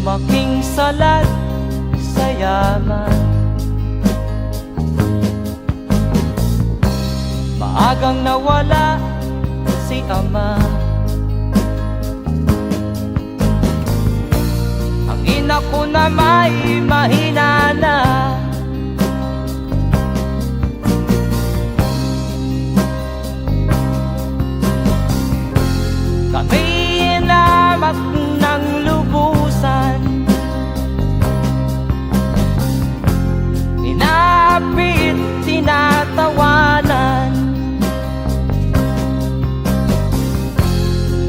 Lumaking salat sa yaman, maagang nawala si ama. Ang ina ko na may mahina na, kami inamak ng lubusan, inapit, tinatawanan.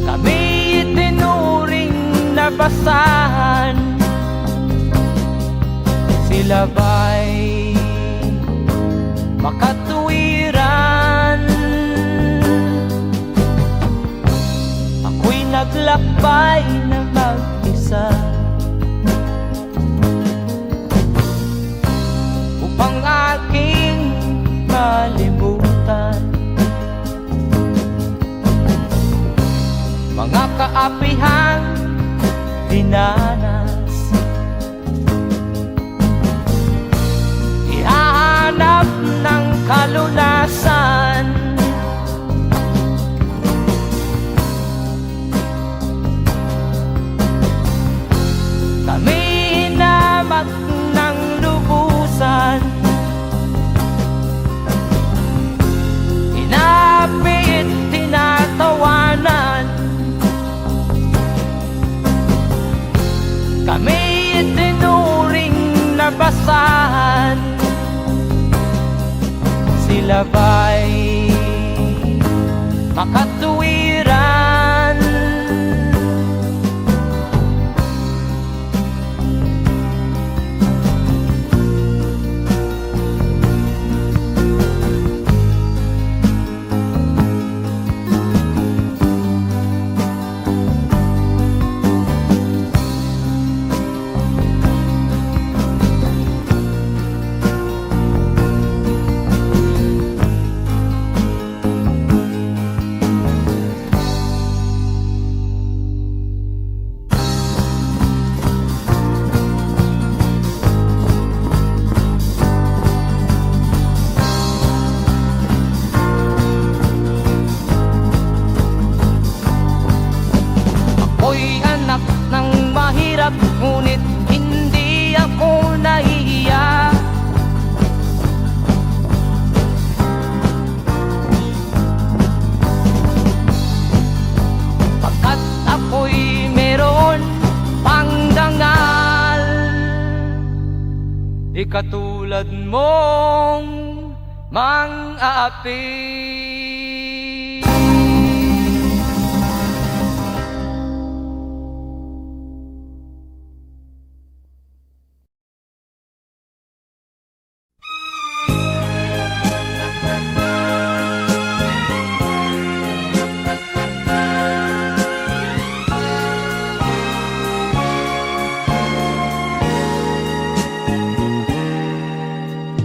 Kami itinuring na basahan, sila ba'y makatuwiran? Ako'y naglakbay na mag-isa upang aking malimutan mga kaapihang dinanas. Ihahanap ng kalunasan, kami inamak ng lubusan, inapit, tinatawanan. Kami itinuring na basahan, sila ba'y makatuwiran? Ako'y anak ng mahirap, ngunit hindi ako nahihiya. Pagkat ako'y meron pang dangal, di katulad mong mang-aapi.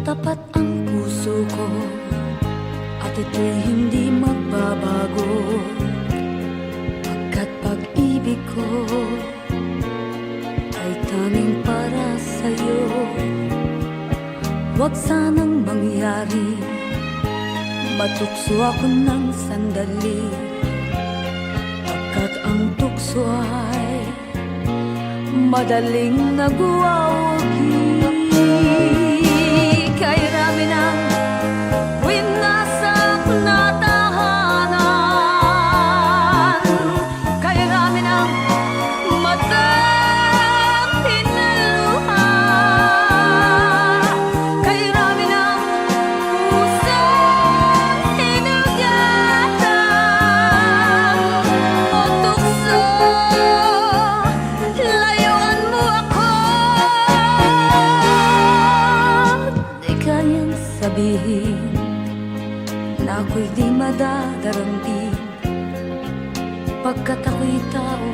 Tapat ang puso ko at ito'y hindi magbabago, pagkat pag-ibig ko ay tanging para sa'yo. Huwag sanang mangyari matukso ako ng sandali, pagkat ang tukso ay madaling nagwawagi. Kay rami ng winasak na tahanan, kay rami ng matang pinaluha, kay rami ng pusong hinugatan. O tukso, layuan mo ako. Di kayang sabihin na ako'y di madadarambin, pagkat ako'y tao,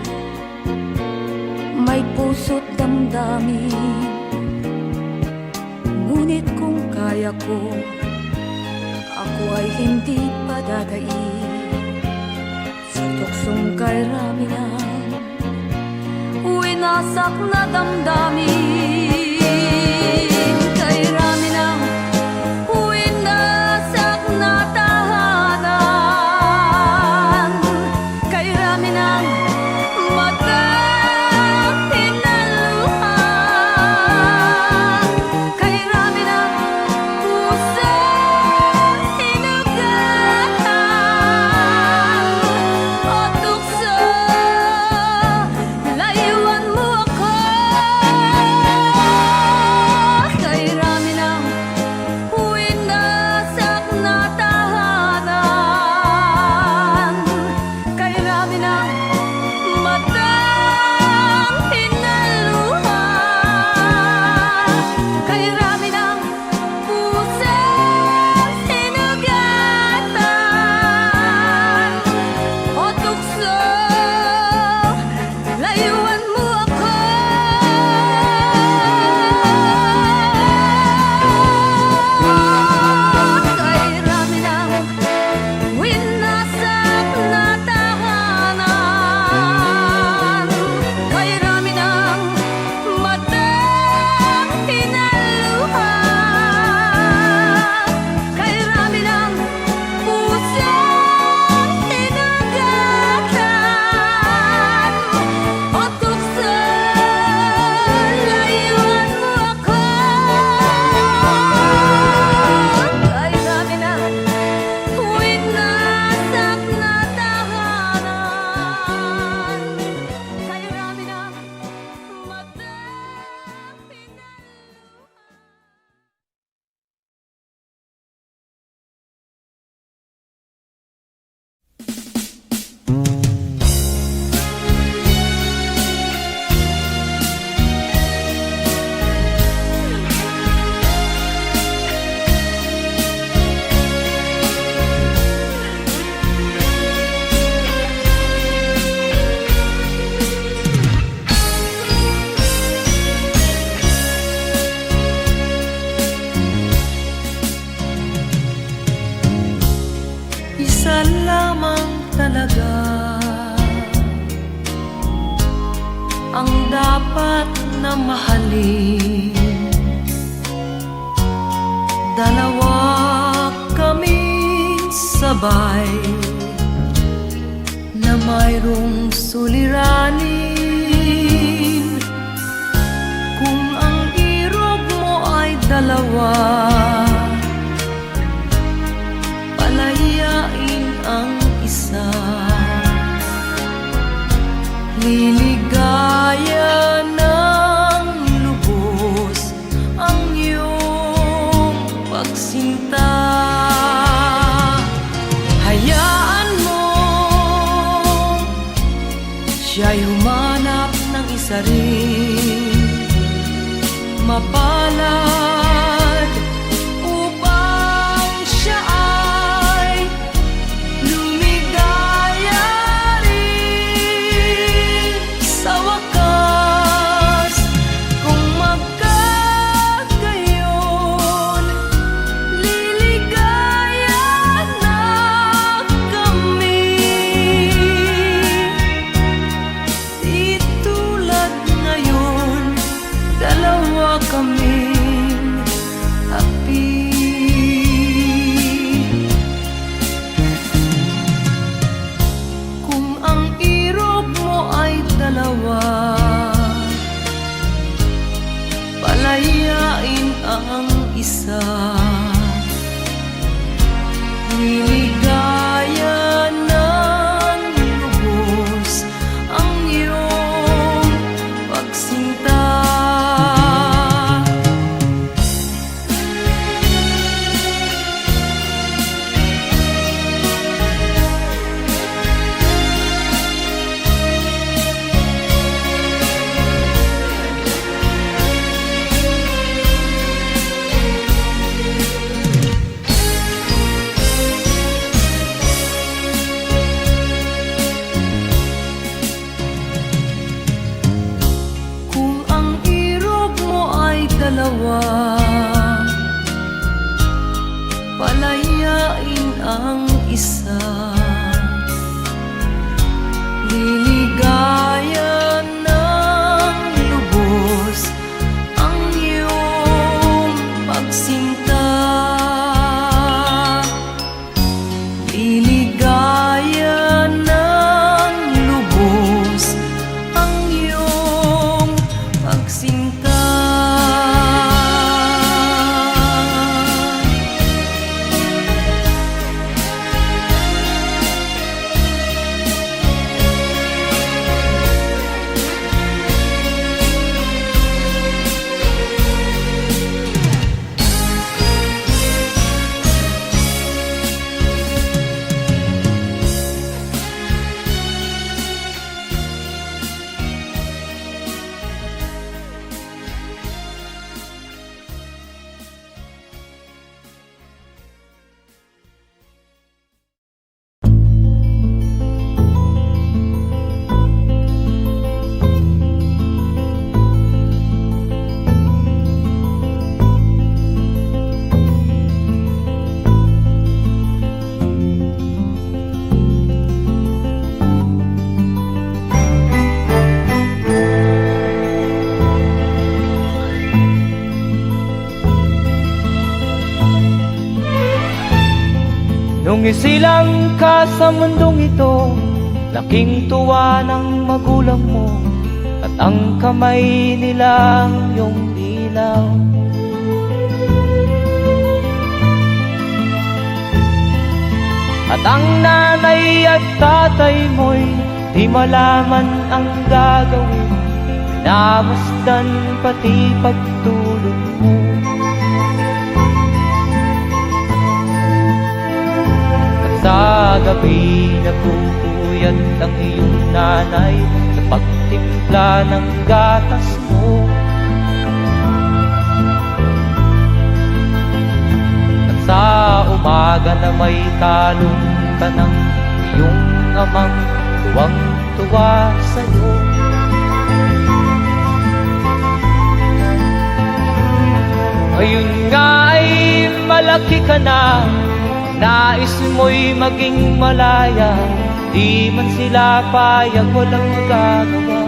may puso't damdamin. Ngunit kung kaya ko, ako ay hindi padadaig sa tuksong kay rami ng wasak na damdamin. Kay rami ng winasak na tahanan, kay rami ng matang hinaluha, kay rami ng pusong hinugatan o tukso. Layuan mo ako, kay rami ng winasak na tahanan, kay rami ng matang hinaluha, kay rami ng pusong hinugatan o tukso. Layuan mo ako, kay rami ng winasak na tahanan, kay rami ng matang hinaluha, kay rami ng pusong hinugatan o tukso. Layuan mo ako, kay rami ng winasak na tahanan, kay rami ng matang Isa lamang talaga ang dapat na mahalin. Dalawa kaming sabay na mayroong suliranin. Kung ang irog mo ay dalawa, palayain ang isa. Liligaya ng lubos ang iyong pagsinta. Hayaan mo siya'y humanap ng isa rin, mapalad, upang siya ay lumigaya rin sa wakas. Kung magkagayon, liligaya na kami. Di tulad ngayon, dalawa kaming api. Kung ang irog mo ay dalawa, palayain ang isa. Liligaya ng lubos ang iyong pagsinta. dalawa, palayain ang isa. Liligaya ng Nung isilang ka sa mundong ito, laking tuwa ng magulang mo, at ang kamay nila iyong ilaw. At ang nanay at tatay mo'y di malaman ang gagawin, namasdan pati pagtulog mo. At sa gabi nagpupuyat ang iyong nanay sa pagtimpla ng gatas mo. At sa umaga na may kalong ka ng iyong amang tuwang-tuwa sa'yo. Ngayon nga ay malaki ka na, nais mo'y maging malaya, di man sila payag, walang magagawa.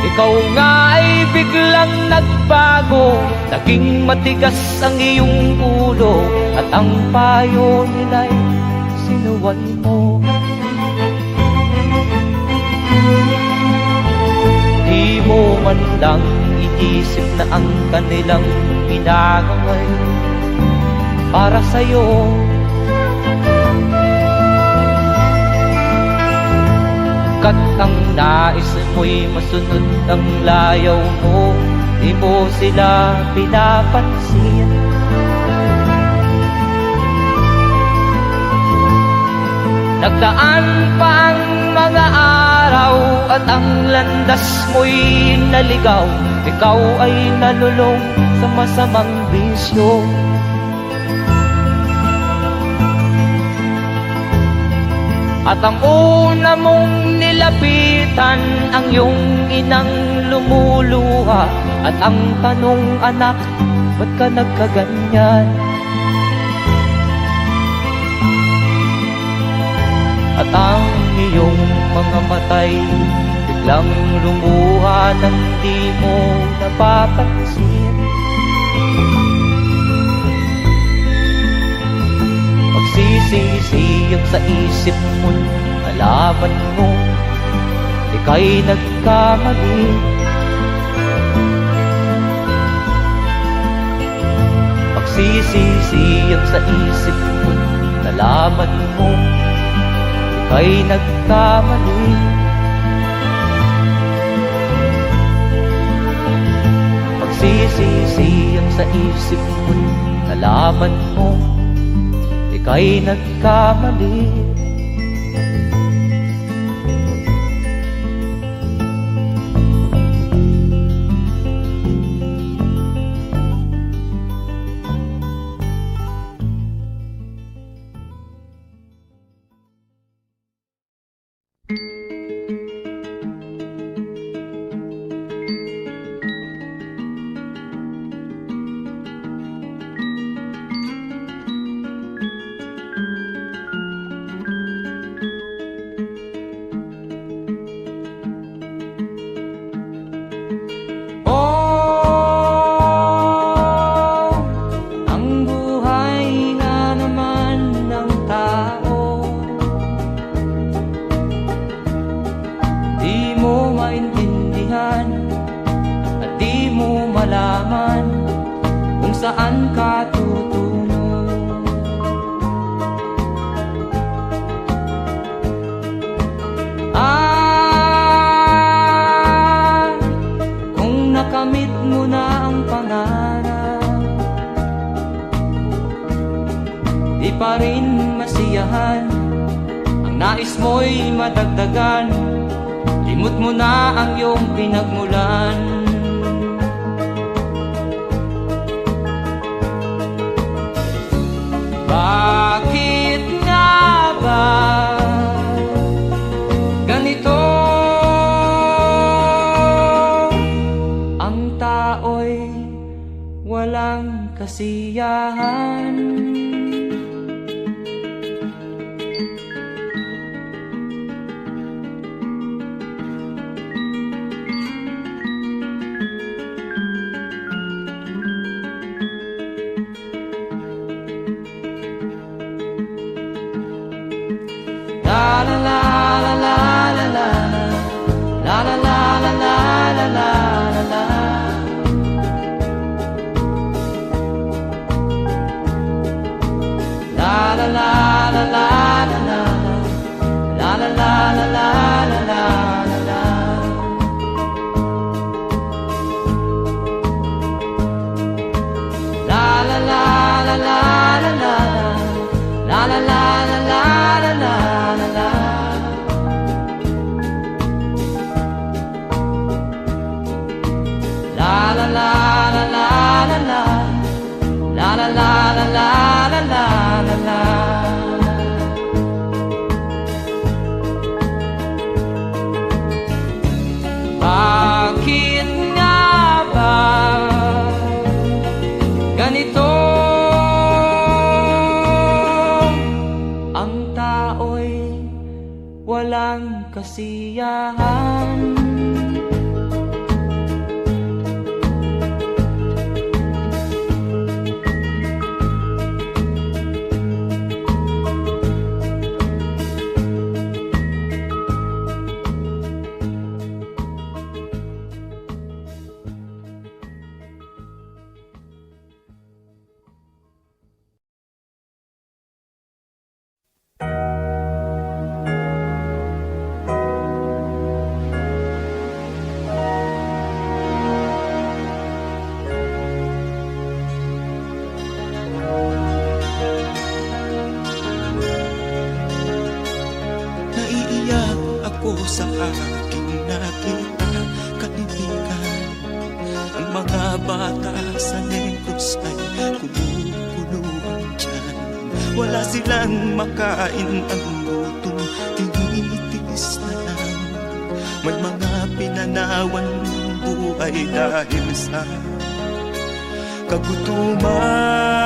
Ikaw nga ay biglang nagbago, naging matigas ang iyong ulo, at ang payo nila'y sinuway mo. Di mo man lang iisip na ang kanilang ginagawa'y para sa'yo. Kat ang nais mo'y masunod ang layaw mo, di mo sila pinapansin. Nagdaan pa ang mga araw at ang landas mo'y naligaw, ikaw ay nalulong sa masamang bisyo. At ang una mong nilapitan ang iyong inang lumuluha, at ang tanong, anak, ba't ka nagkaganyan? At ang iyong mga matay biglang lumuha nang di mo napapansin. Magsisisiyag sa isip mo, nalaman mo ika'y nagkamali. Magsisisiyag sa isip mo, nalaman mo ika'y nagkamali. Magsisisiyag sa isip mo, nalaman mo ika'y nagkamali. Saan ka tutungo? Kung nakamit mo na ang pangarap, di pa rin masiyahan, ang nais mo'y madagdagan, limot mo na ang iyong pinagmulan. Bakit nga ba ganito? Ang tao'y walang kasiyahan. la la la la la la la. La la la la la la la. La la la la la la la la. La la la la la la la. La la la la la la la la la. Bakit nga ba ganito? Ang tao'y walang kasiyahan. Naiiyak ako sa aking nakita, kaibigan. Ang mga bata sa Negros ay kumukuluan dyan. Wala silang makain, ang gutom tinitiis na lang. May mga pinanawan ng buhay dahil sa kagutuman.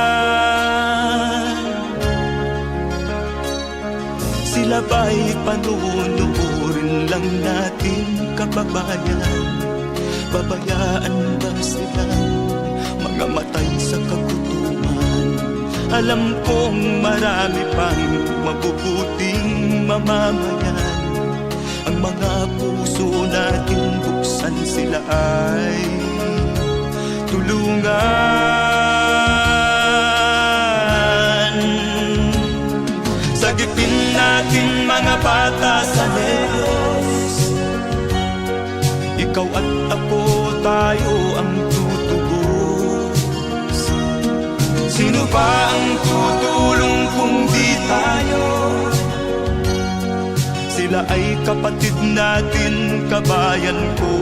Sila ba'y panunurin lang natin, kababayan? Babayaan ba silang mga matay sa kagutuman? Alam kong marami pang mabubuting mamamayan. Ang mga puso natin buksan, sila ay tulungan. Sagipin natin mga bata sa Negros. Ikaw at ako, tayo ang tutubos. Sino ba ang tutulong kung di tayo? Sila ay kapatid natin, kabayan ko.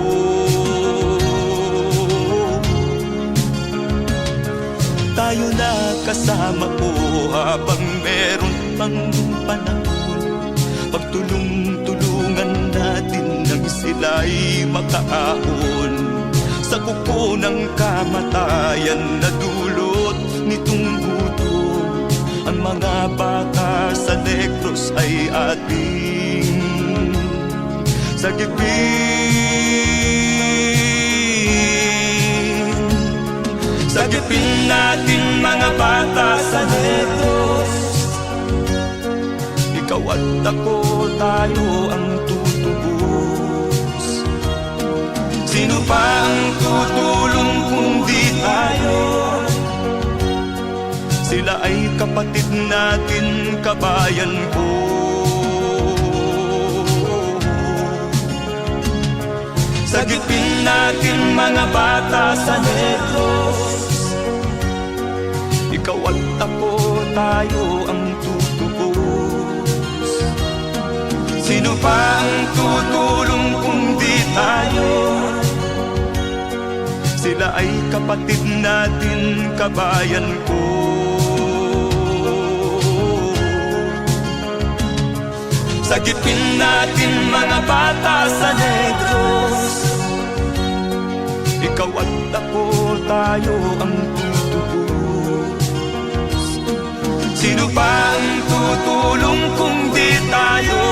Tayo na kasama ko habang meron pang panahon. Pagtulong-tulungan natin nang sila'y makaahon sa kuko ng kamatayan na dulot nitong gutom. Ang mga bata sa Negros ay ating sagipin. Sagipin natin mga bata sa Negros. Ikaw at ako, tayo ang tutubos. Sino pa ang tutulong kung di tayo? Sila ay kapatid natin, kabayan ko. Sagipin natin mga bata sa Negros. Ikaw at ako, tayo ang tutubos. Sino pa ang tutulong kung di tayo? Sila ay kapatid natin, kabayan ko. Sagipin natin mga bata sa Negros. Ikaw at ako, tayo ang tutubos. Sino pa ang tutulong kung di tayo?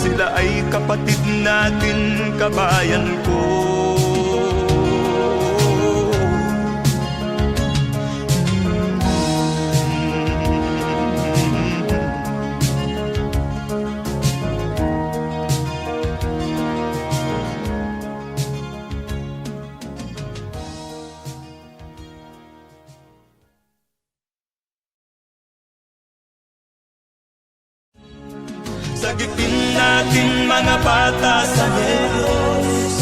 Sila ay kapatid natin, kabayan ko. Sagipin natin mga bata sa Diyos.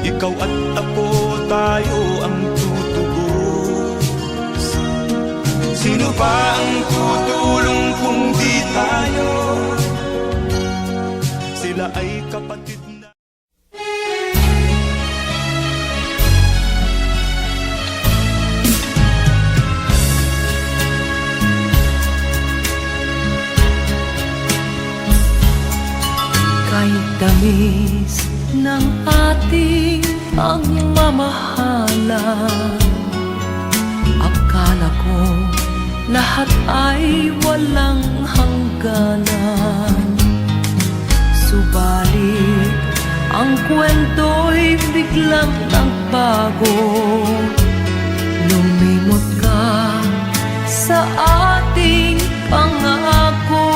Ikaw at ako, tayo ang tutubos. Sino ba ang tutulong kung di tayo? Sila ay kapatid na. Kahit tamis ng ating pagmamahalan, akala ko lahat ay walang hangganan. Subalit ang kwento'y biglang nagbago. Lumimot ka sa ating pangako.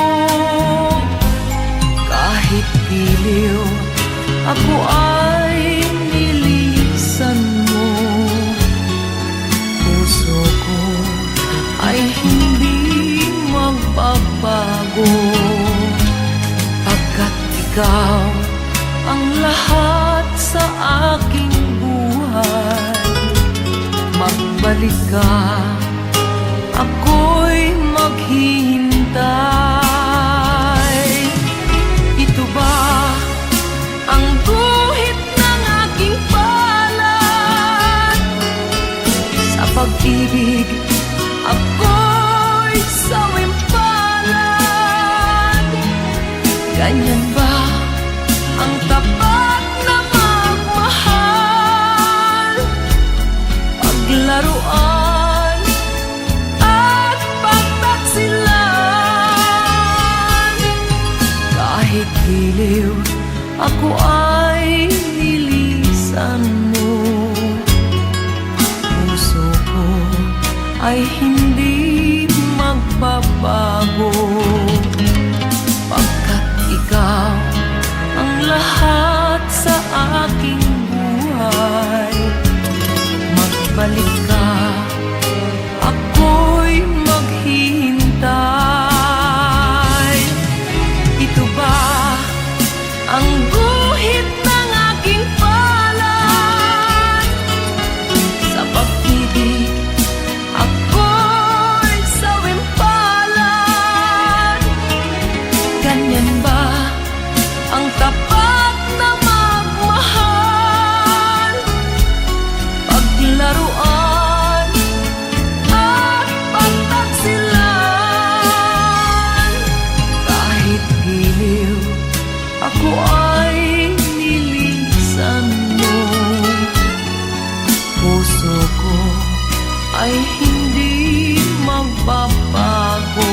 Kahit giliw, ako ay nilisan mo. Puso ko ay hindi magbabago, pagkat ikaw ang lahat sa aking buhay. Magbalik ka, ako'y maghihintay. Ito ba ang guhit ng aking palad? Sa pag-ibig, ako'y sawimpalad. Ganyan ba ang tapat na magmahal? Paglaruan at pagtaksilan. Kahit giliw, ako ay nilisan mo. Puso ko ay hindi magbabago, pagkat ikaw ang lahat sa aking buhay. Magbalik ka, ako'y maghihintay. Ito ba ang guhit ng aking palad? Sa pag-ibig, ako'y sawimpalad. Ganyan ba ang tapat na magmahal? Paglaruan at pagtaksilan. Kahit giliw, ako ay nilisan mo. Puso ko ay hindi magbabago,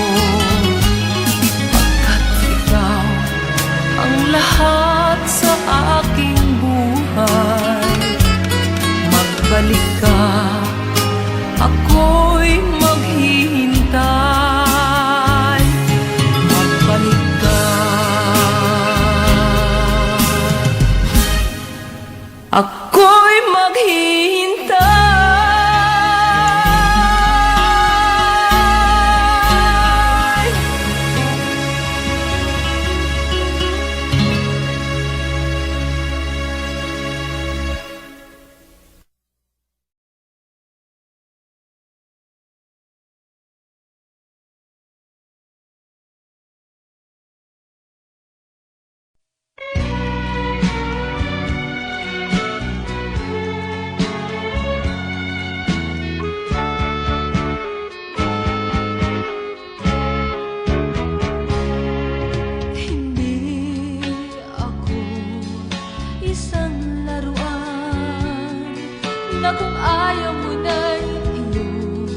pagkat ikaw ang lahat sa aking buhay. Magbalik ka, ako'y maghihintay. Magbalik ka, ako'y maghihintay. Hindi ako isang laruan na kung ayaw mo na'y iyong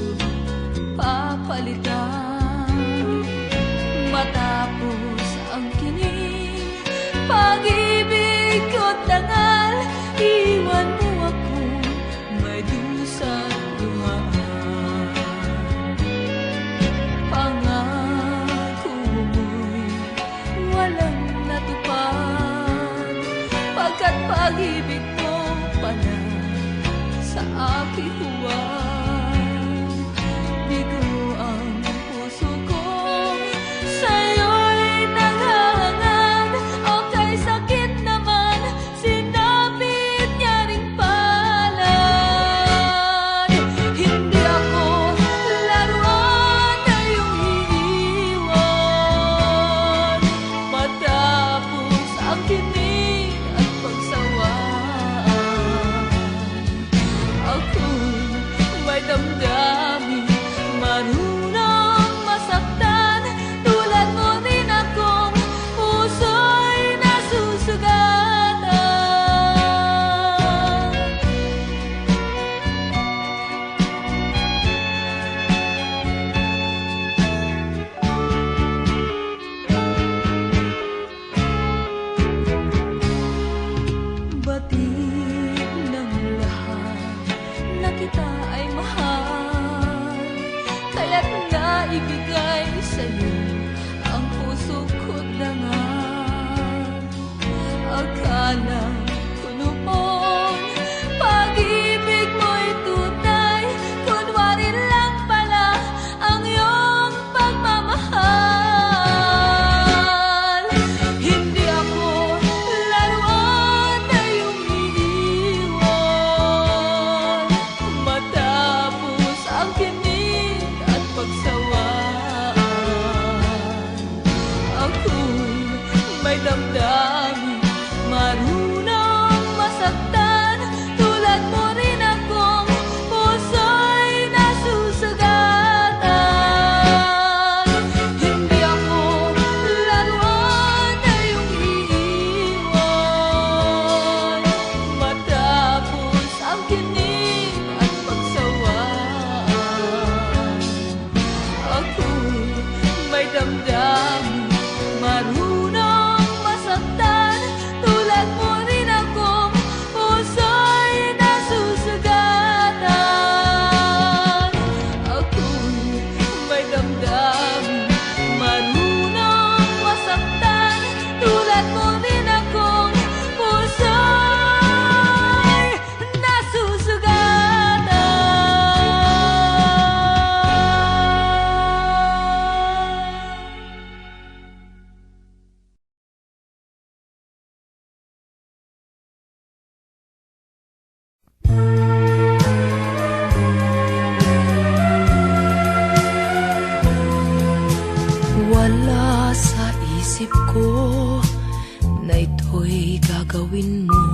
papalitan. Matapos ang kinig, pag-ibig ko't dangal, iwan mo ako may dusang luhaan. Pangako mo'y walang natupad, pagkat pag-ibig mo pala sa aking huwag. Bigo ang puso ko, sa'yo'y liwanag ko noon. Pag-ibig mo'y tunay, kunwari lang pala ang iyong pagmamahal. Hindi ako laruan na iyong iniwan, matapos ang kinig at pagsawaan. Ako'y may damdamin, marunong masaktan. Tulad mo rin akong puso'y nasusugatan. Hindi ako laruan na iyong iiwan, matapos ang kinig at pagsawaan. Ako'y may damdamin, marunong masaktan. Tulad mo rin akong puso'y nasusugatan. Ako'y may damdamin, marunong masaktan. Tulad mo rin akong puso'y nasusugatan. Wala sa isip ko na ito'y gagawin mo.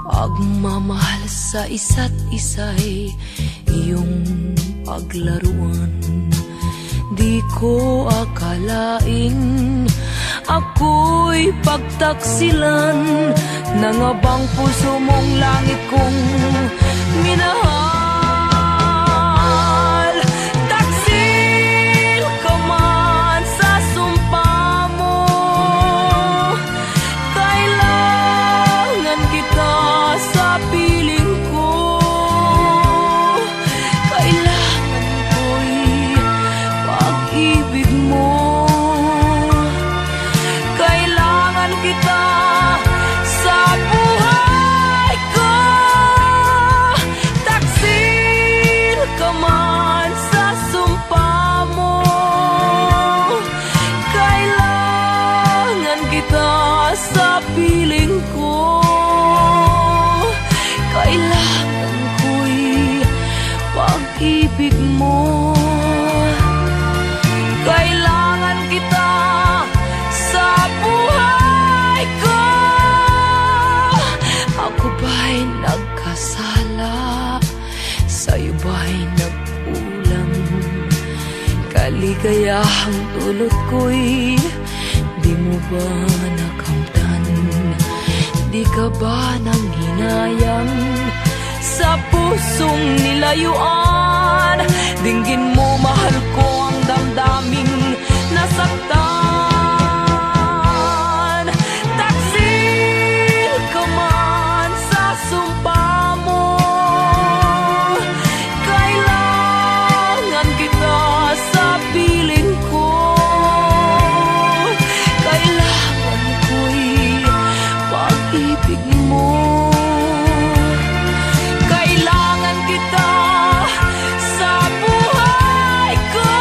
Pagmamahal sa isa't isa'y iyong paglaruan. Di ko akalain ako'y pagtaksilan ng abang puso mong langit kong minahal. Taksil ka man sa sumpa mo, kailangan kita sa piling ko. Kailangan ko'y pag-ibig mo. Kailangan kita sa buhay ko. Taksil ka man sa sumpa mo, kailangan kita sa piling ko. Kailangan ko'y pag-ibig mo. Kailangan kita sa buhay ko. Ako ba'y nagkasala? Sa'yo ba'y nagkulang? Kaligayahang dulot ko'y di mo ba nakamtan? Di ka ba nang hinayang sa pusong nilayuan? Dinggin mo, mahal ko, ang damdaming nasaktan. Taksil ka man sa sumpa mo, kailangan kita sa piling ko. Kailangan ko'y pag-ibig mo. Kailangan kita sa buhay ko.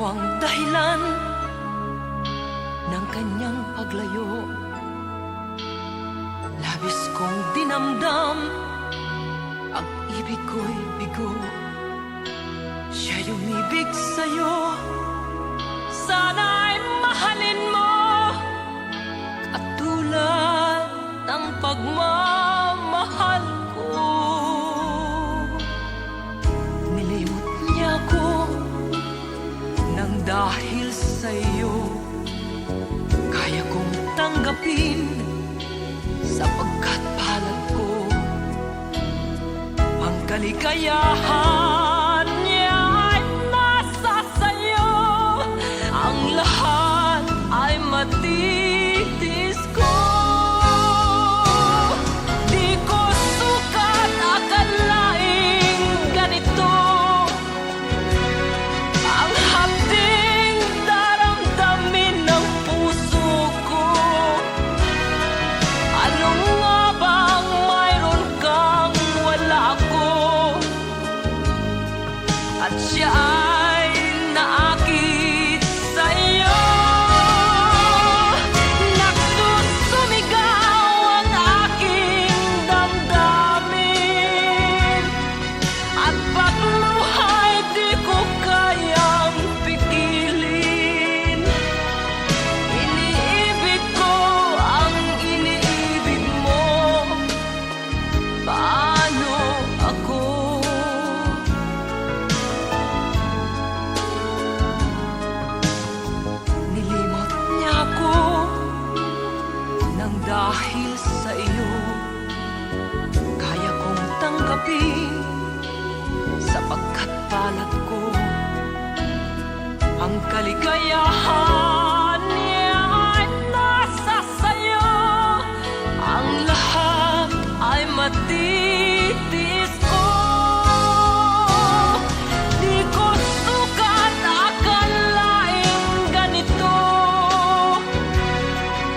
ang dahilan ng kanyang paglayo. Labis kong dinamdam, ang ibig ko'y bigo. Siya'y umibig sa'yo, sana'y mahalin mo, at tulad ng pagmamahal ko. Nilimot niya ko nang dahil sa'yo, kaya kong tanggapin sapagkat palad ko ang kaligayahan niya ay nasa sayo. Ang lahat ay matitis ko. Di ko sukat akalaing ganito ang hapding daramdamin ng puso ko. Ano nga bang mayroon kang wala ko? At siya ay naakit sa'yo. Nagsusumigaw ang aking damdamin, at pagluhay di ko kayang pigilin. Iniibig ko ang iniibig mo. Paano ako? Nilimot niya ako nang dahil sa iyo, kaya kong tanggapin sapagkat palad ko ang kaligayahan niya ay nasa sayo. Ang lahat ay matitis ko. Di ko sukat akalaing ganito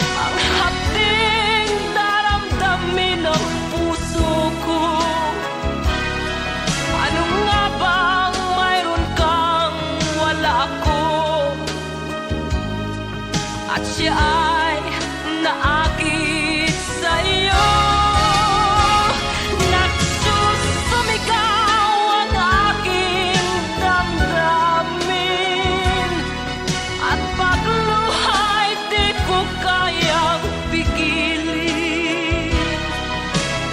ang hapding daramdamin ng puso ko. Ano nga bang mayroon kang wala ko? At siya ay naakit sa'yo. Nagsusumigaw ang aking damdamin, at pagluhay di ko kayang pigilin.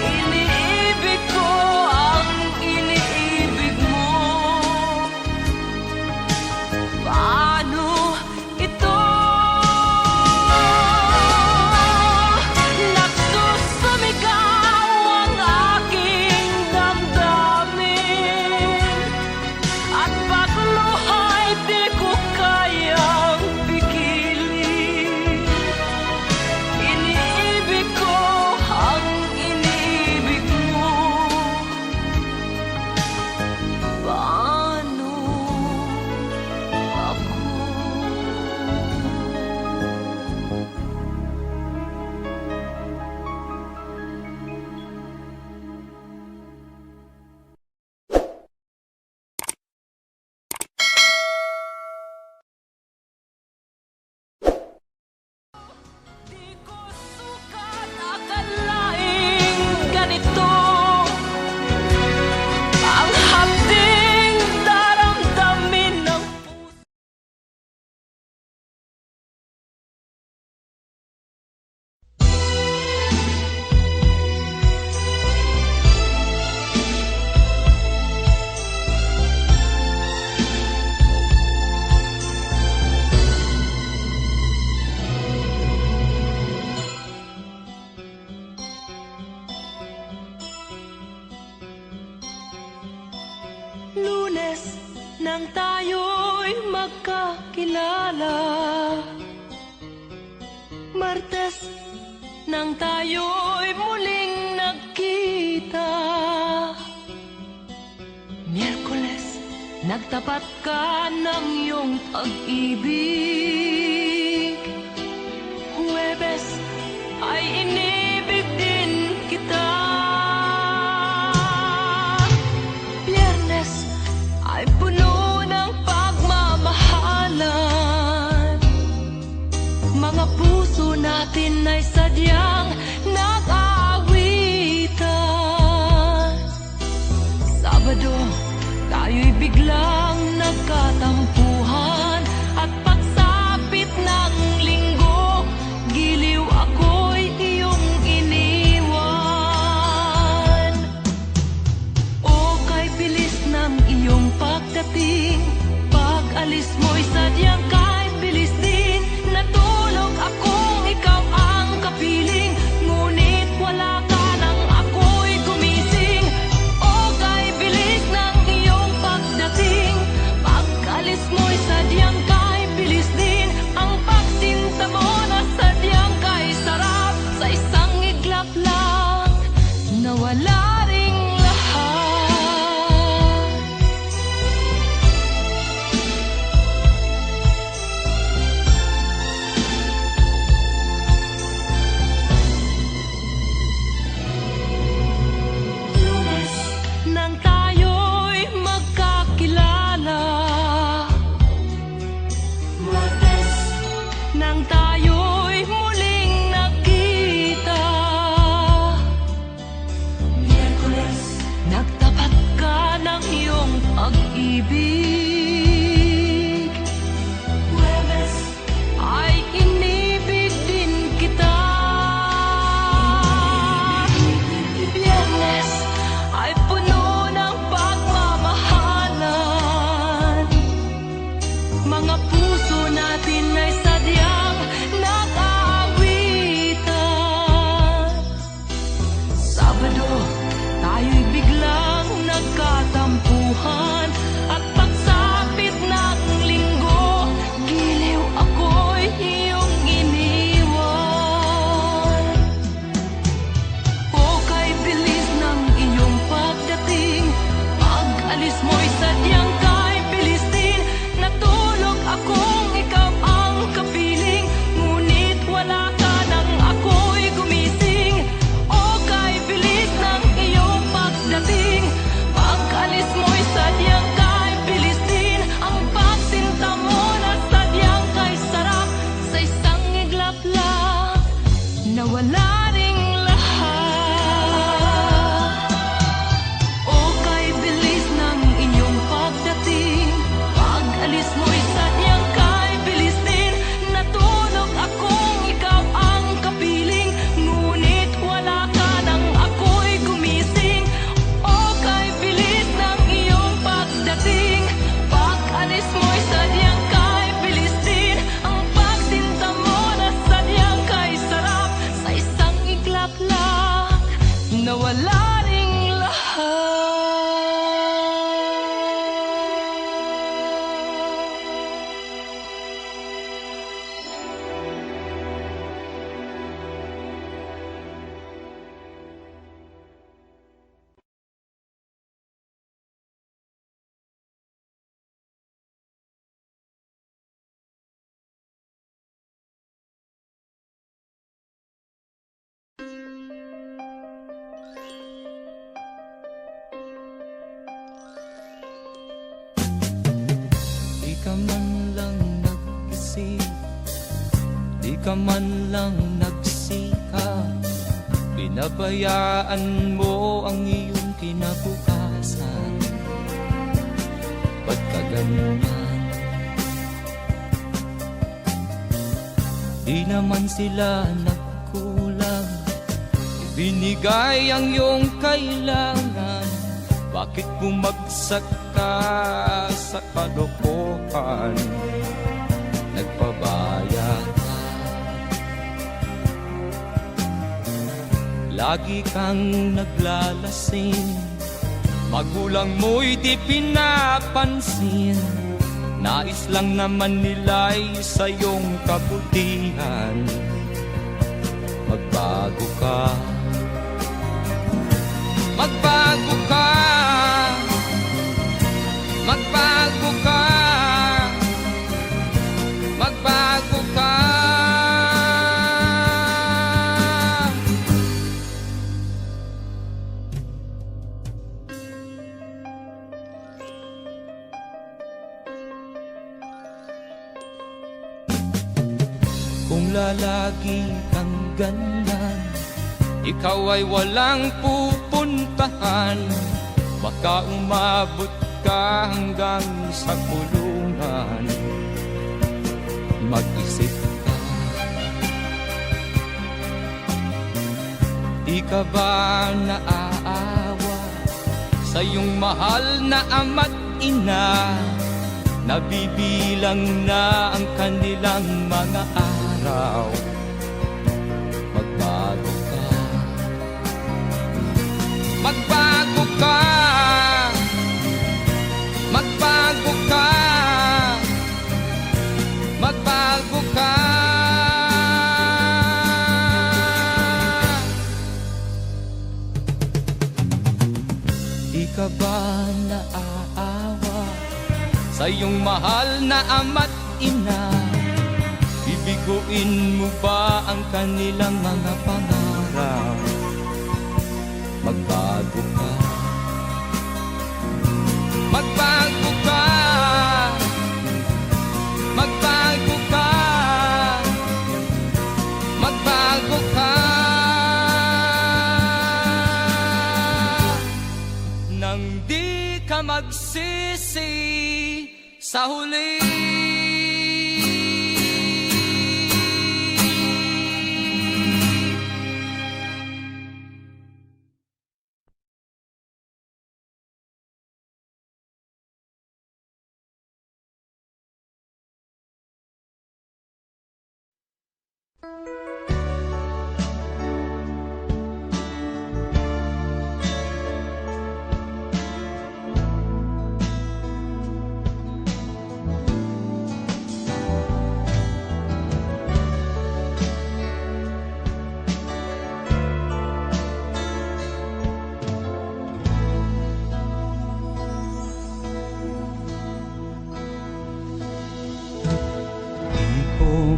Iniibig ko ang iniibig mo. Paano ito? Nagsusumigaw ang aking damdamin, at pagluhay di ko kayang pigilin. Iniibig ko ang iniibig mo. Paano ako? Di ko sukat akalaing ganito ang hapding daramdamin ng puso. Lunes nang tayo'y magkakilala, Martes nang tayo'y muling nagkita, Miyerkules nagtapat ka ng iyong pag-ibig, Huwebes ay inibig din kita, Biyernes ay puno ng pagmamahal. sadyang nag-aawitan. Sabado, tayo'y biglang nagkatampuhan, at pagsapit ng linggo, giliw ako'y iyong iniwan. O kay bilis ng iyong pagdating, pag-alis mo'y sadyang kay bilis din. Natulog akong ikaw ang kapiling, ngunit wala ka nang ako'y gumising. O kay bilis ng iyong pagdating, pag-alis mo'y sadyang kay bilis din. Ang pagsinta mo na sadyang kay sarap, sa isang iglap lang nawala ring lahat. Lunes, nang tayo'y magkakilala. Martes, nang tayo'y muling nakita. Miyerkules, nagtapat ka ng iyong pag-ibig. Huwebes, ay inibig din kita. Biyernes, ay puno ng pagmamahalan. Mga puso natin ay sadyang nag-aawitan. Sabado, tayo'y biglang nagkatampuhan, at pagsapit ng linggo, giliw ako'y iyong iniwan. O kay bilis ng iyong pagdating, pag-alis mo'y sadyang kay bilis din. Natulog akong ikaw ang kapiling, ngunit wala ka nang ako'y gumising. O kay bilis ng iyong pagdating, pag-alis mo'y sadyang kay bilis din. Ang pagsinta mo na sadyang kay sarap, sa isang iglap lang nawala ring lahat. O kay bilis ng iyong pagdating, pag-alis mo'y sadyang kay bilis din. Natulog akong ikaw ang kapiling, ngunit wala ka nang ako'y gumising. O kay bilis ng iyong pagdating, pag-alis mo'y sadyang kay bilis din. Ang pagsinta mo na sadyang kay sarap, sa isang iglap lang nawala ring lahat. Di ka man lang nag-isip, di ka man lang nagsikap, pinabayaan mo ang iyong kinabukasan. Ba't ka ganyan? Di naman sila nagkulang, ibinigay ang iyong kailangan. Bakit bumagsak ka sa kalokohan? Nagpabaya ka, lagi kang naglalasing, magulang mo'y di pinapansin. Nais lang naman nila'y sa iyong kabutihan. Magbago ka, magbago ka, magbago ka, magbago ka. Kung lalagi kang ganyan, ikaw ay walang pupuntahan. Baka umabot ka hanggang sa kulungan. Mag-isip ka, di ka ba naaawa sa iyong mahal na ama't ina? Nabibilang na ang kanilang mga araw. Magbago ka, magbago ka, magbago ka, magbago ka. Di ka ba naaawa sa iyong mahal na ama't ina? Bibiguin mo ba ang kanilang mga pangarap? Magbago ka, magbago ka, magbago ka, magbago ka. Nang di ka magsisi sa huli.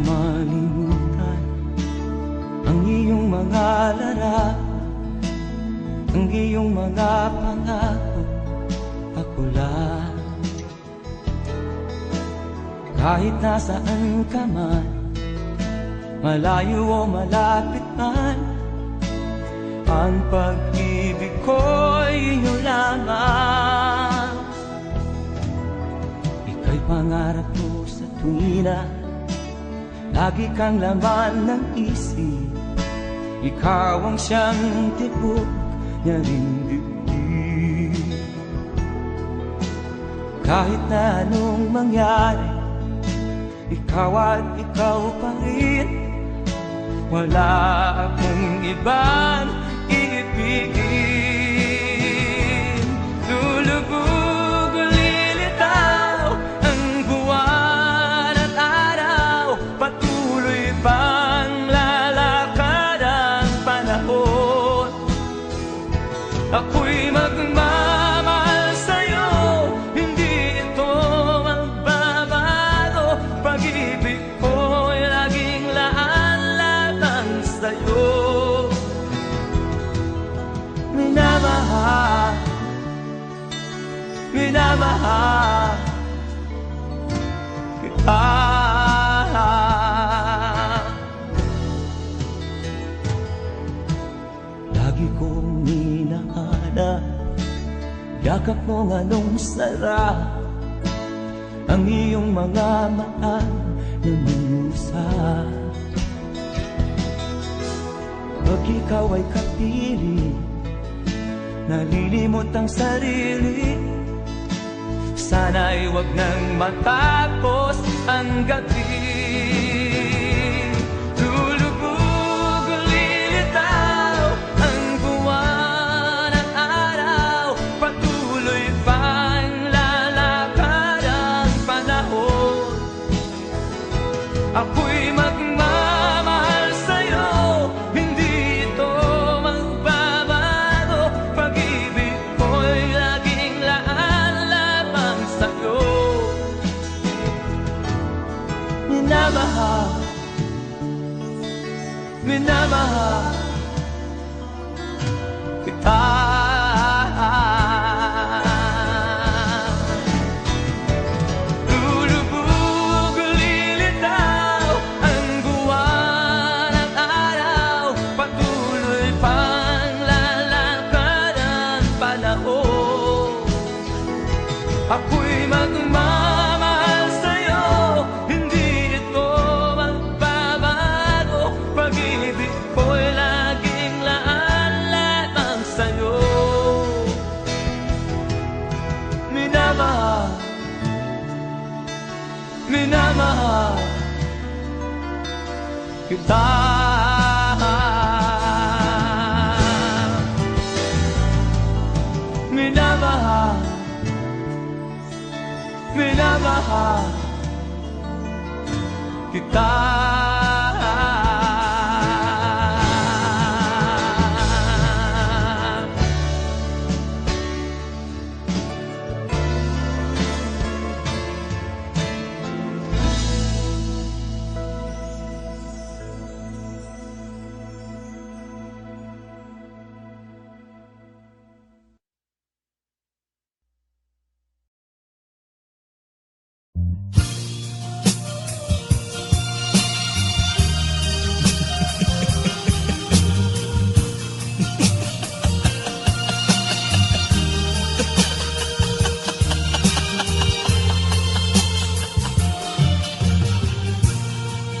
Malimutan ang iyong mga larap, ang iyong mga pangako, ako lang. Kahit nasaan ka man, malayo o malapit man, ang pag-ibig ko'y iyo lamang. Ika'y pangarap ko sa tuwina, lagi kang laman ng isip. Ikaw ang siyang tibok niya ring dibdib. Kahit na anong mangyari, ikaw at ikaw pa rin. Wala akong ibang iibigin. Lulubog o lilitaw ang buwan at araw, patuloy pang lalakad ang panahon. Ako'y magmamahal sa'yo, hindi ito magbabago. Pag-ibig ko'y laging laan lamang sa'yo. Minamahal, minamahal kita. Lagi kong hinahanap yakap mong anong sarap, ang iyong mga mata na minusap. Pag ikaw ay kapiling, nalilimot ang sarili. Sana'y wag nang matapos ang gabi. Lulubog o lilitaw ang buwan at araw, patuloy pang lalakad ang panahon. Ako'y magmamahal sa'yo, hindi ito magbabago. Pag-ibig ko'y laging laan lamang sa'yo. Minamahal, minamahal kita. Lulubog o lilitaw ang buwan kita. Minamahal, minamahal kita.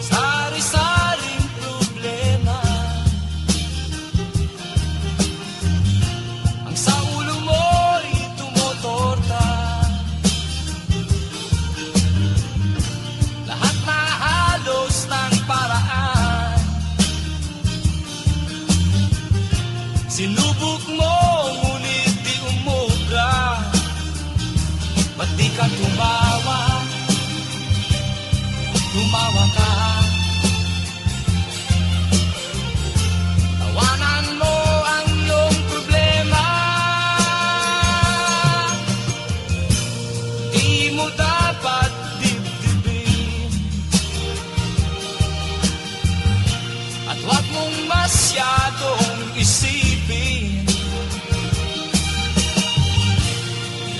Sari-saring problema ang sa ulo mo'y tumutorta. Lahat na halos ng paraan sinubok mo, ngunit di umubra. Ba't di ka tumawa? Tumawa ka. Tawanan mo ang iyong problema. Di mo dapat dibdibin, at huwag mong masyadong isipin.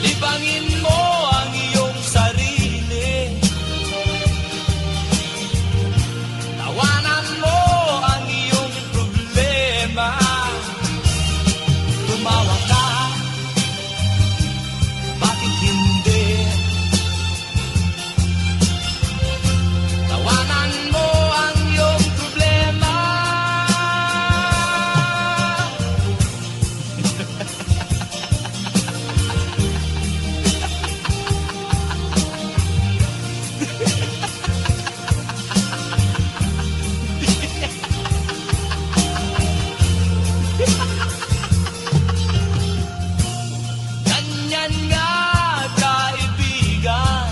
Libangin mo ang iyong sarili. Tawanan mo ang iyong problema. Tumawa ka, bakit hindi? Tawanan mo ang iyong problema. Ganyan nga, kaibigan.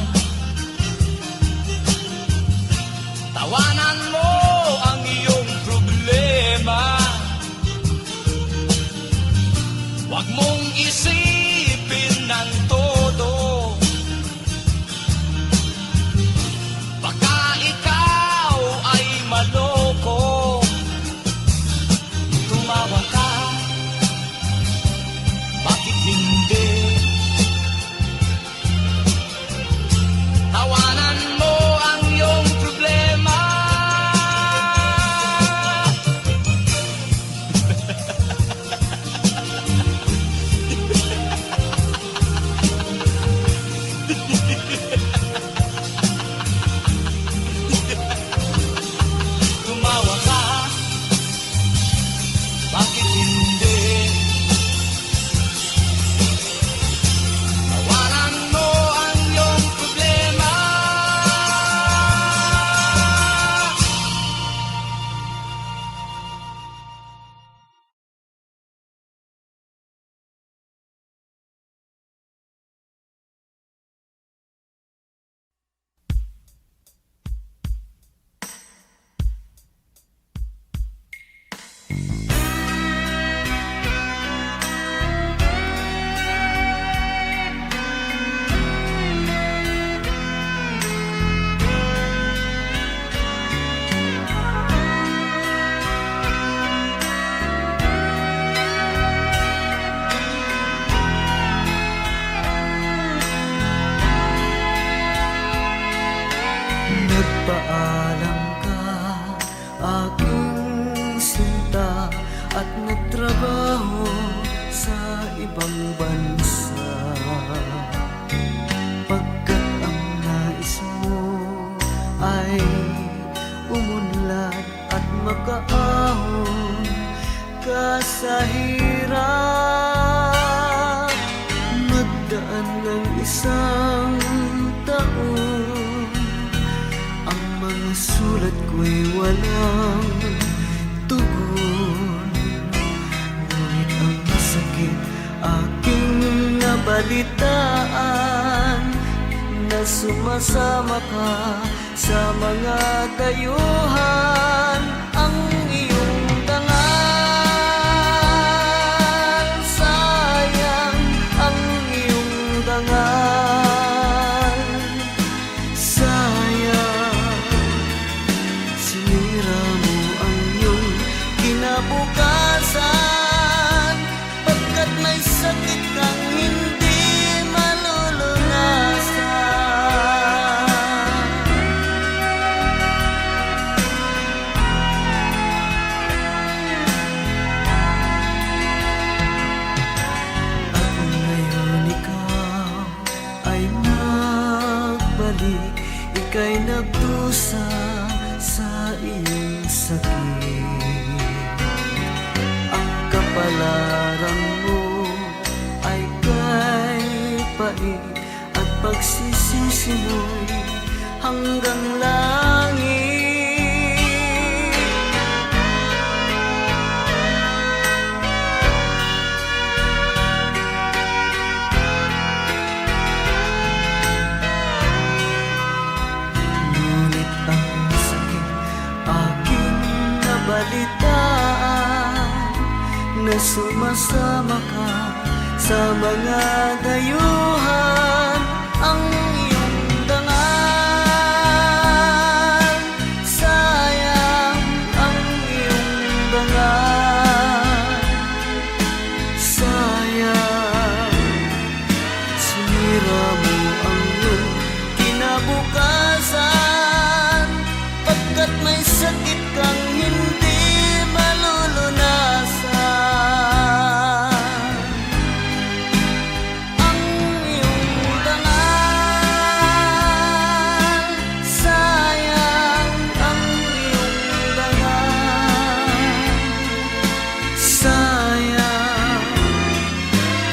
Tawanan mo ang iyong problema. Huwag mong isipin ng todo. Baka ikaw ay maloko. Tumawa ka, bakit hindi? Tawanan mo ang iyong problema. Tumawa ka, bakit hindi? Tawanan mo ang iyong problema. Nagpaalam ka, aking sinta, at nagtrabaho sa ibang bansa. Pagkat ang nais mo ay umunlad at makaahon ka sa hirap. Nagdaan ng isang taon, ang mga sulat ko'y walang tugon. Ngunit ang sakit aking nabalitaan, na sumasama ka sa mga dayuhan. Ang iyong dangal, sayang ang iyong dangal. Sayang, sinira mo ang iyong kinabukasan, pagkat may sakit kang hindi malulunasan. At ngayon ikaw ay nagbalik, ika'y nagdusa sa iyong sakit. Ang kapalaran mo ay kay pait, at pagsisisi mo'y hanggang langit. Ngunit ang sakit aking nabalitaan, na sumasama ka sa mga dayuhan. Ang iyong dangal, sayang ang iyong dangal. Sayang, sinira mo ang iyong kinabukasan, pagkat may sakit kang hindi malulunasan. Ang iyong dangal, sayang ang iyong dangal. Sayang,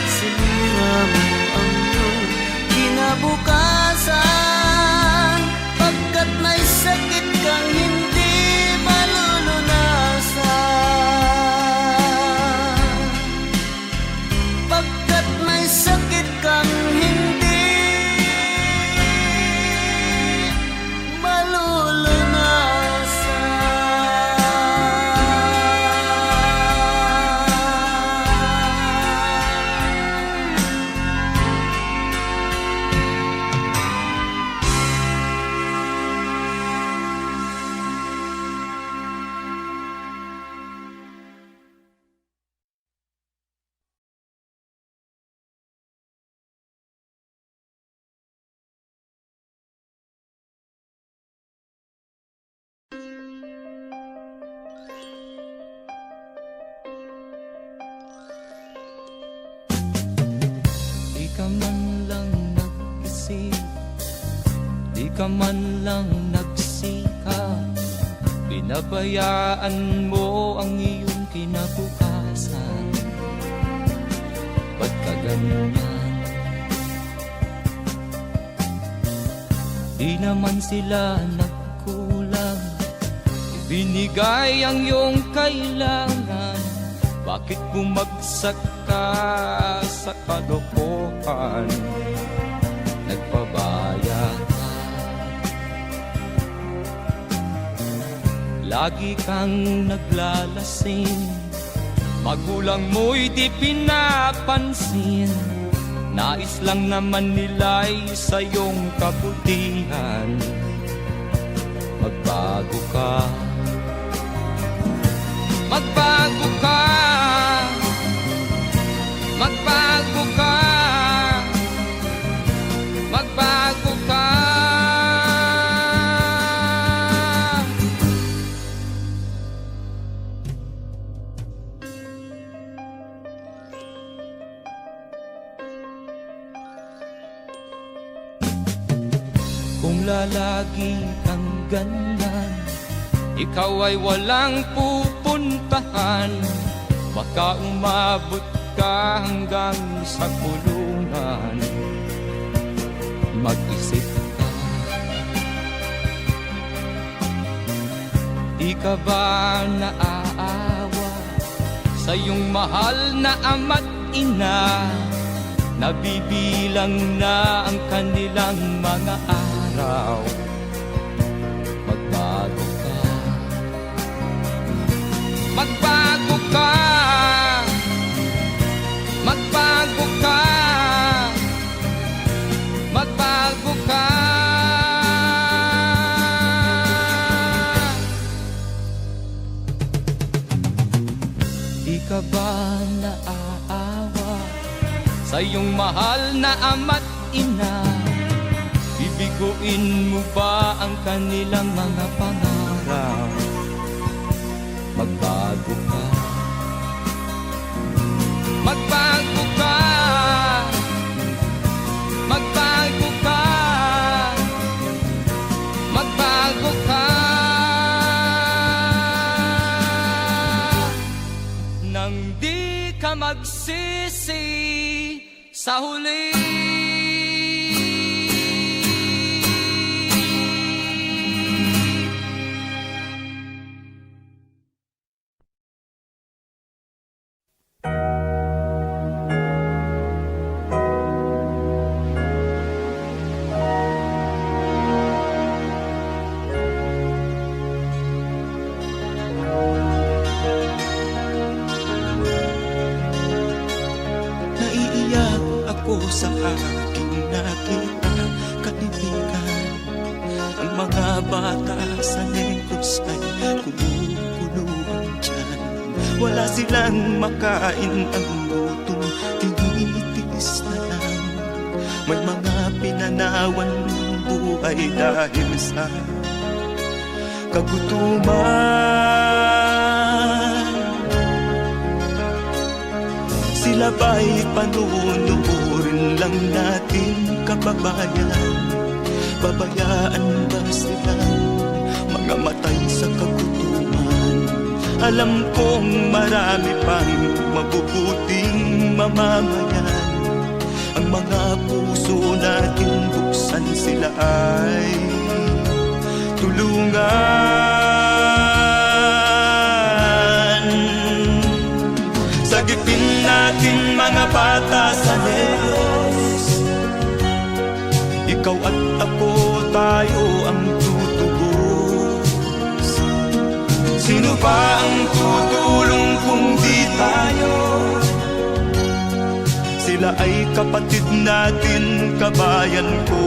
sinira mo ang iyong kinabukasan, pagkat may sakit kang hindi malulunasan. Pagkat may sakit kang hindi malulunasan. Di ka man lang nag-isip, di ka man lang nagsikap, pinabayaan mo ang iyong kinabukasan. Ba't ka ganyan? Di naman sila nagkulang, ibinigay ang iyong kailangan. Bakit bumagsak ka sa kalokohan? Nagpabaya ka, lagi kang naglalasing, magulang mo'y di pinapansin. Nais lang naman nila'y sa iyong kabutihan. Magbago ka, magbago ka, magbago ka, magbago ka. Kung lalagi kang ganyan, ikaw ay walang pupuntahan. Baka umabot ka hanggang sa kulungan. Mag-isip ka, Di ka ba naaawa sa iyong mahal na ama't ina? Nabibilang na ang kanilang mga araw. Magbago ka, magbago ka, magbago ka, magbago ka. Di ka ba naaawa sa iyong mahal na ama't ina? Bibiguin mo ba ang kanilang mga pangarap? Magbago ka, magbago ka, magbago ka, magbago ka. Nang di ka magsisi sa huli. Naiiyak ako sa aking nakita, kaibigan. Ang mga bata sa Negros ay kumukulong dyan. Wala silang makain, ang gutom tinitiis na lang. May mga pinanawan ng buhay dahil sa kagutuman. Sila ba'y panunurin lang natin, kababayan? Babayaan ba silang mga matay sa kagutuman? Alam kong marami pang mabubuting mamamayan. Ang mga puso natin buksan, sila ay tulungan. Sagipin natin mga bata sa Negros. Ikaw at ako, tayo ang tutubos. Sino ba ang tutulong kung di tayo? Sila ay kapatid natin, kabayan ko.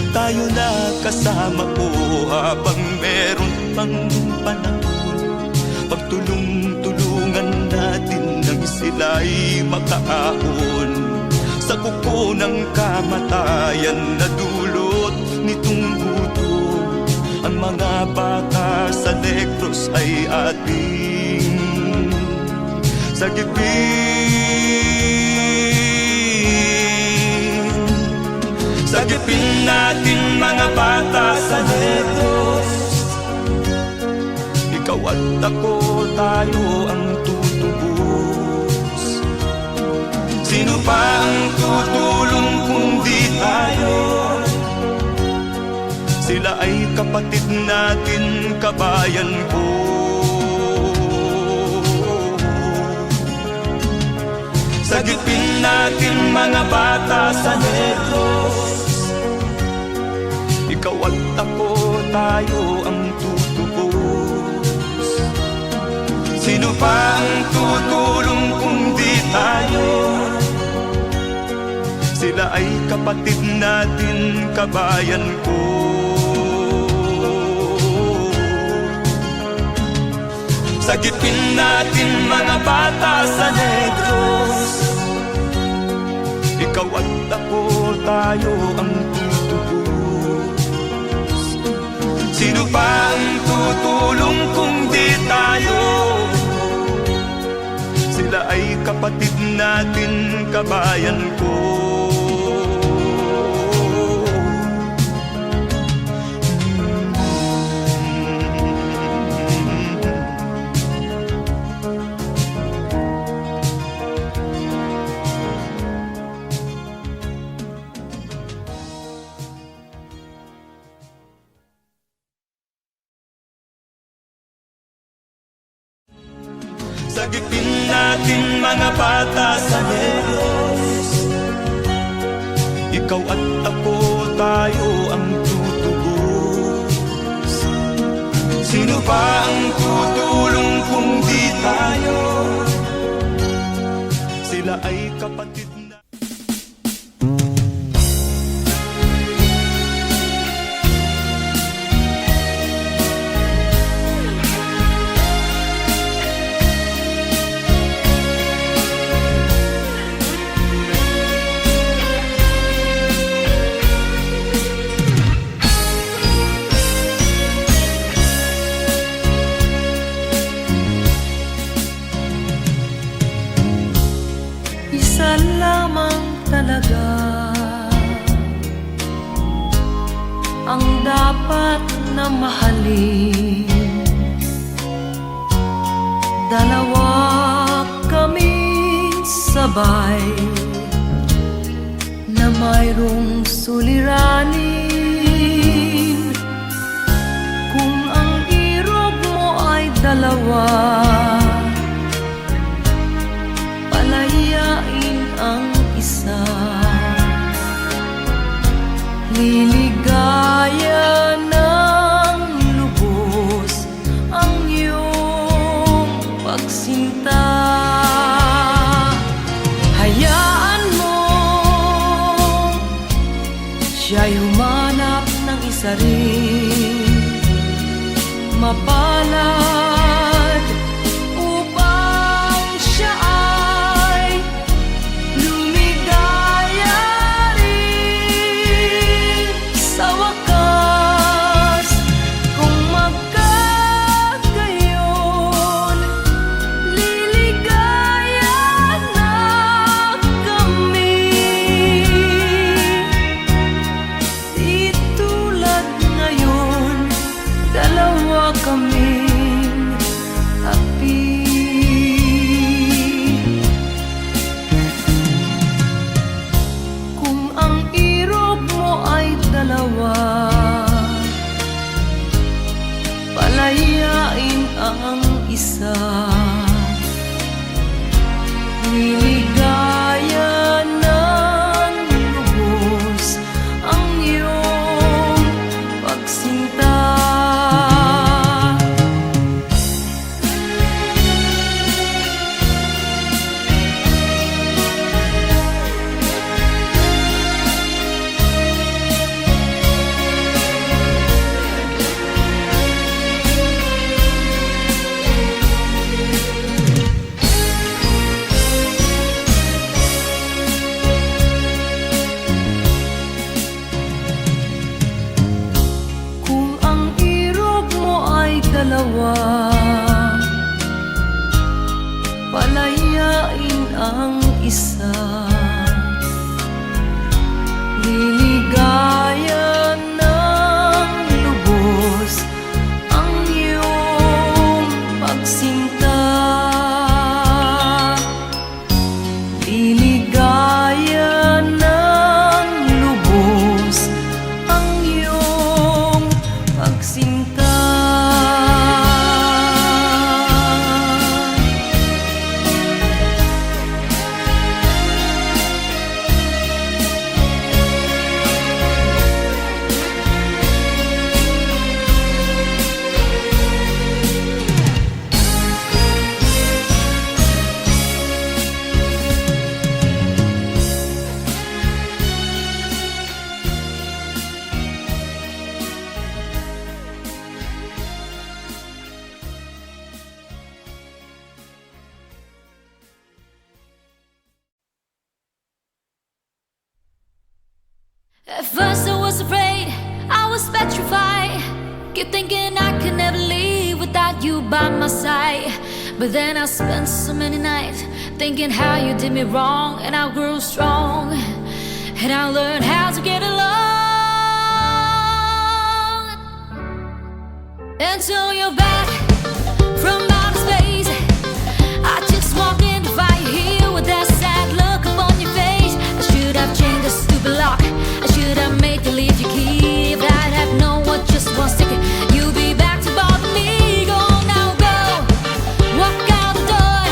Tayo na kasama ko habang meron pang panahon. Pagtulong-tulungan natin nang sila'y makaahon sa kuko ng kamatayan na dulot nitong gutom. Ang mga bata sa Negros ay ating sagipin. Sagipin natin mga bata sa Negros. Ikaw at ako, tayo ang tutubos. Sino pa ang tutulong kung di tayo? Sila ay kapatid natin, kabayan ko. Sagipin natin mga bata sa Negros. Ikaw at ako, tayo ang tutubos. Sino pa ang tutulong kung di tayo? Sila ay kapatid natin, kabayan ko. Sagipin natin mga bata sa Negros. Ikaw at ako, tayo ang tutubos. Sino pa ang tutulong kung di tayo? Sila ay kapatid natin, kabayan ko. Sagipin natin mga bata sa Negros. Ikaw at ako, tayo ang tutubos. Sino ba ang tutulong kung di tayo? Sila ay kapatid na. Isa lamang talaga ang dapat na mahalin. Dalawa kaming sabay na mayroong suliranin. Kung ang irog mo ay dalawa, palayain ang isa. Liligaya ng lubos ang iyong pagsinta. Hayaan mo siya'y humanap ng isa rin, mapalad upang siya ay lumigaya rin sa wakas. Kung magkagayon, liligaya na kami. Di tulad ngayon, dalawa kaming happy. Kung ang irog mo ay dalawa, palayain ang isa. Liligaya ng lubos ang iyong pagsinta. Kung ang irog mo ay dalawa, palayain ang isa. Liligaya ng lubos ang iyong pagsinta. Liligaya ng lubos ang iyong pagsinta. At first I was afraid, I was petrified. Keep thinking I could never leave without you by my side. But then I spent so many nights thinking how you did me wrong, and I grew strong, and I learned how to get along. Until you're back from outer space, I just walk in to find you here with that sad look upon your face. I should have changed the stupid lock, I should have made you leave your key. If I'd have known what just one second you'd be back to bother me. Go now, go, walk out the door.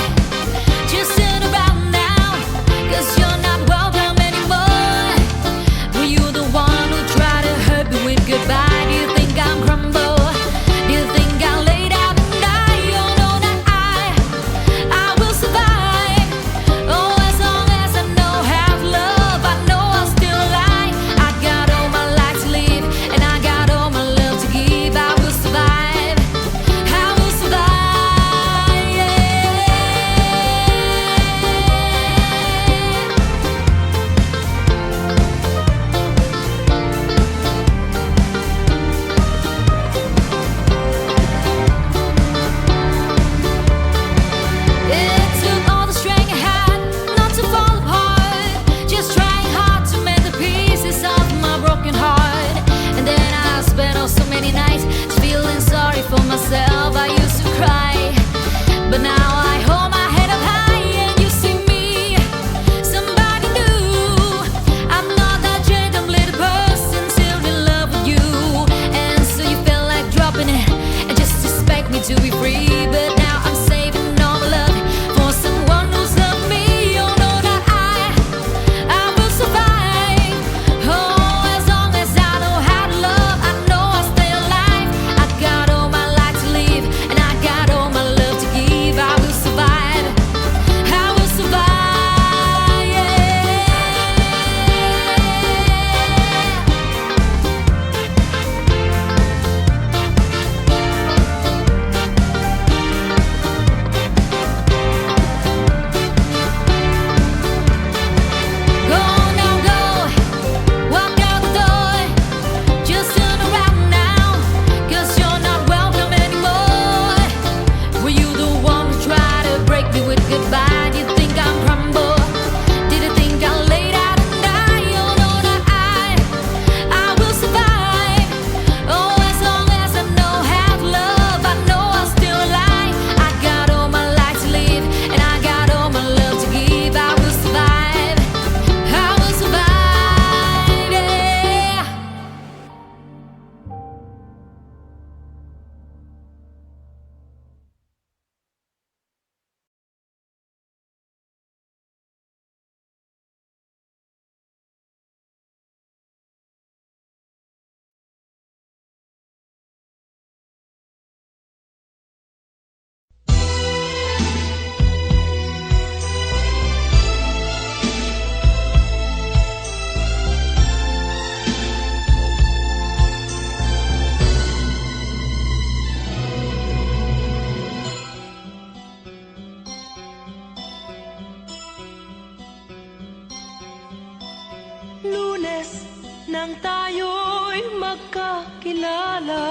tayo'y magkakilala.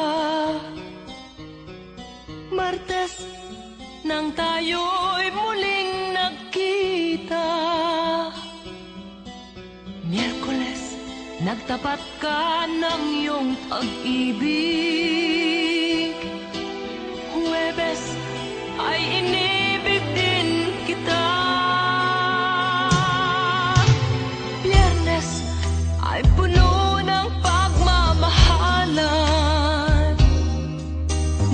Martes nang tayo'y muling nagkita. Miyerkules, nagtapat ka ng iyong pag-ibig. Huwebes, ay inibig din kita. Biyernes, ay puno ng pagmamahalan.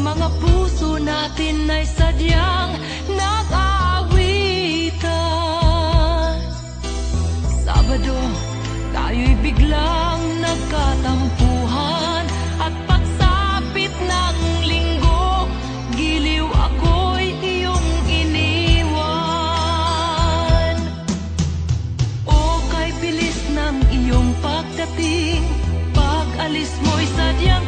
Mga puso natin ay sadyang nag-aawitan. Sabado, tayo'y biglang nagkatampuhan. At pagsapit ng linggo, giliw ako'y iyong iniwan. O kay bilis ng iyong pagdating, pag-alis mo'y sadyang